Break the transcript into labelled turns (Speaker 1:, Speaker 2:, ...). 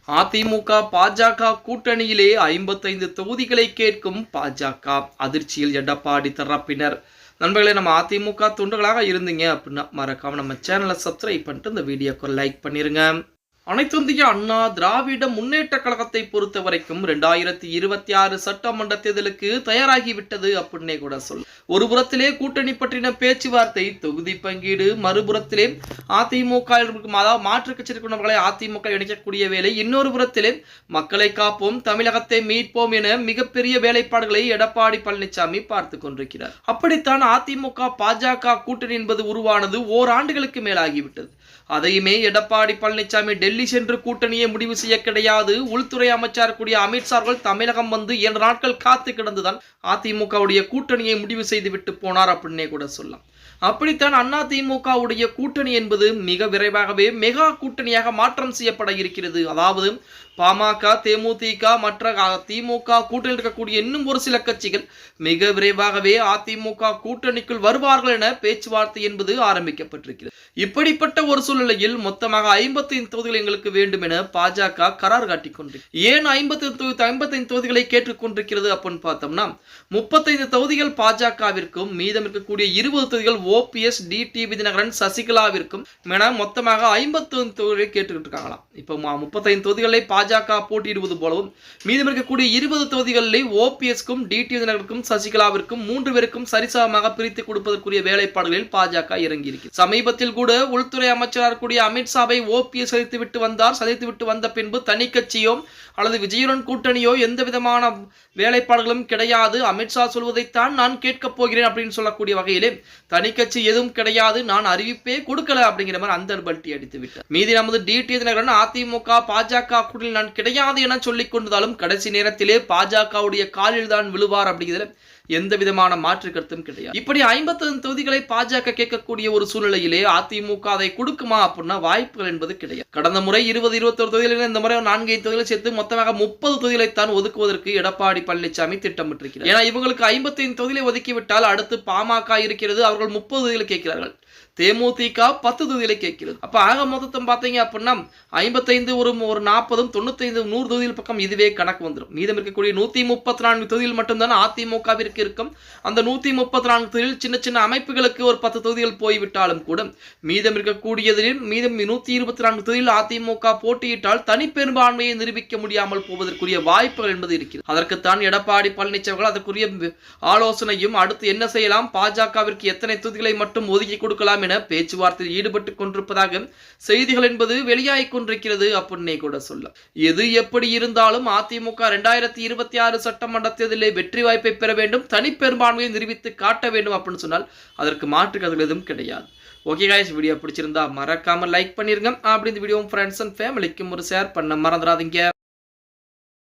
Speaker 1: அதிமுக பாஜக கூட்டணியிலே 55 தொகுதிகளை கேட்கும் பாஜக அதிர்ச்சியில் எடப்பாடி தரப்பினர். நண்பர்களே, நம்ம அதிமுக தொண்டர்களாக இருந்தீங்க அப்படின்னா மறக்காம நம்ம சேனலை சப்ஸ்கிரைப் பண்ணிட்டு இந்த வீடியோக்கு லைக் பண்ணிருங்க. அனைத்திந்திய அண்ணா திராவிட முன்னேற்ற கழகத்தை பொறுத்த வரைக்கும் 2026 சட்டமன்ற தேர்தலுக்கு தயாராகிவிட்டது அப்படின்னே கூட சொல்ல. ஒரு புறத்திலே கூட்டணி பற்றின பேச்சுவார்த்தை, தொகுதி பங்கீடு, மறுபுறத்திலே அதிமுக மாற்று கட்சி நபர்களை அதிமுக இணைக்கக்கூடிய வேலை, இன்னொரு புறத்திலே மக்களை காப்போம், தமிழகத்தை மீட்போம் என மிகப்பெரிய வேலைப்பாடுகளை எடப்பாடி பழனிசாமி பார்த்து கொண்டிருக்கிறார். அப்படித்தான் அதிமுக பாஜக கூட்டணி என்பது உருவானது ஓராண்டுகளுக்கு மேலாகிவிட்டது. அதையுமே எடப்பாடி பழனிசாமி டெல்லி சென்று கூட்டணியை முடிவு செய்ய கிடையாது. உள்துறை அமைச்சர் கூடிய அமித்ஷா அவர்கள் தமிழகம் வந்து 2 நாட்கள் காத்து கிடந்துதான் அதிமுகவுடைய கூட்டணியை முடிவு செய்து விட்டு போனார் அப்படின்னே கூட சொல்லலாம். அப்படித்தான் அதிமுகவுடைய கூட்டணி என்பது மிக விரைவாகவே மெகா கூட்டணியாக மாற்றம் செய்யப்பட இருக்கிறது. அதாவது பாமக, தேமுதிக, மற்ற திமுக கூட்டணியில் இருக்கக்கூடிய இன்னும் ஒரு சில கட்சிகள் மிக விரைவாகவே அதிமுக கூட்டணிக்குள் வருவார்கள் என பேச்சுவார்த்தை என்பது ஆரம்பிக்கப்பட்டிருக்கிறது. இப்படிப்பட்ட ஒரு சூழ்நிலையில் மொத்தமாக 55 தொகுதிகள் எங்களுக்கு வேண்டும் என பாஜக கரார் காட்டிக் கொண்டிருக்கிறது. ஏன் 55 தொகுதிகளை கேட்டுக்கொண்டிருக்கிறது அப்படின்னு பார்த்தோம்னா, 35 தொகுதிகள் பாஜகவிற்கும் மீதம் இருக்கக்கூடிய 20 தொகுதிகள் OPS, டிடிவி தினகரன், சசிகலாவிற்கும் என மொத்தமாக 51 தொகுதிகளை கேட்டுக்கிட்டு இருக்காங்களாம். இப்போ 35 தொகுதிகளை பாஜக போட்டியிடுவது போலவும் மீதம் இருக்கக்கூடிய 20 தொகுதிகளில் OPSக்கும், டிடிவி தினகரனுக்கும், சசிகலாவிற்கும் 3 பேருக்கும் சரிசமமாக பிரித்து கொடுப்பதற்குரிய வேலைப்பாடுகளில் பாஜக இறங்கியிருக்கிறது. சமீபத்தில் கூட உள்துறை அமைச்சராக கூடிய அமித்ஷாவை OPS சந்தித்து விட்டு வந்த பின்பு தனி கட்சியோ அல்லது விஜயுடன் கூட்டணியோ எந்த விதமான வேலைப்பாடுகளும் கிடையாது, அமித்ஷா சொல்வதைத்தான் நான் கேட்கப் போகிறேன் அப்படின்னு சொல்லக்கூடிய வகையிலே தனி கட்சி எதுவும் கிடையாது, நான் அறிவிப்பே கொடுக்கல அப்படிங்கிற மாதிரி அந்த பல்ட்டி அடித்து விட்டார். மீதி நமது டிடிவி தினகரன் அதிமுக பாஜக கூட்டணியில் நான் கிடையாது என சொல்லிக் கொண்டதாலும் கடைசி நேரத்திலே பாஜகவுடைய காலில் தான் விழுவார் அப்படிங்கிறதுல எந்த விதமான மாற்று கருத்தும் கிடையாது. இப்படி 55 தொகுதிகளை பாஜக கேட்கக்கூடிய ஒரு சூழ்நிலையிலே அதிமுக அதை கொடுக்குமா அப்படின்னா வாய்ப்புகள் என்பது கிடையாது. கடந்த முறை 20-21 தொகுதிகளில் இந்த முறை 4 தொகுதிகளை சேர்த்து மொத்தமாக 30 தொகுதிகளை தான் ஒதுக்குவதற்கு எடப்பாடி பழனிசாமி திட்டமிட்டிருக்கிறார். ஏன்னா இவங்களுக்கு 55 தொகுதிகளை ஒதுக்கிவிட்டால் அடுத்து பாமக இருக்கிறது, அவர்கள் 30 தொகுதிகளை கேட்கிறார்கள். தேமுதிக 10 தொகுதிகளை கேட்கிறது. அப்ப ஆக மொத்தத்தை பார்த்தீங்க அப்படின்னா 55 ஒரு 40 95 100 தொகுதிகள் பக்கம் இதுவே கணக்கு வந்துடும். மீதம் இருக்கக்கூடிய 134 தொகுதிகள் மட்டும்தான் அதிமுகவிற்கு இருக்கும். அந்த 134 தொகுதியில் சின்ன சின்ன அமைப்புகளுக்கு ஒரு 10 தொகுதிகள் போய்விட்டாலும் கூட மீதம் இருக்கக்கூடியதில் மீதம் 124 தொகுதியில் அதிமுக போட்டியிட்டால் தனி பெரும்பான்மையை நிரூபிக்க முடியாமல் போவதற்குரிய வாய்ப்புகள் என்பது இருக்கிறது. அதற்குத்தான் எடப்பாடி பழனிசாமி அதற்குரிய ஆலோசனையும் அடுத்து என்ன செய்யலாம், பாஜகவிற்கு எத்தனை தொகுதிகளை மட்டும் ஒதுக்கி கொடுக்கலாம் என பேச்சுவார்த்தையில் ஈடுபட்டுக் கொண்டிருப்பதாக செய்திகள் என்பது வெளியாகிக் கொண்டிருக்கிறது அப்படின்னே கூட சொல்லலாம். எது எப்படி இருந்தாலும் அதிமுக 2026 சட்டமன்ற தேர்தலில் வெற்றி வாய்ப்பை பெற வேண்டும், தனி பெரும்பான்மையை நிரூபித்து காட்ட வேண்டும் அப்படின்னு சொன்னால் அதற்கு மாற்று கருத்து எதுவும் கிடையாது. ஓகே गाइस, வீடியோ பிடிச்சிருந்தா மறக்காம லைக் பண்ணிருங்க. அப்படி இந்த வீடியோ ஃப்ரெண்ட்ஸ் அண்ட் ஃபேமிலிக்கும் ஒரு ஷேர் பண்ண மறந்துடாதீங்க.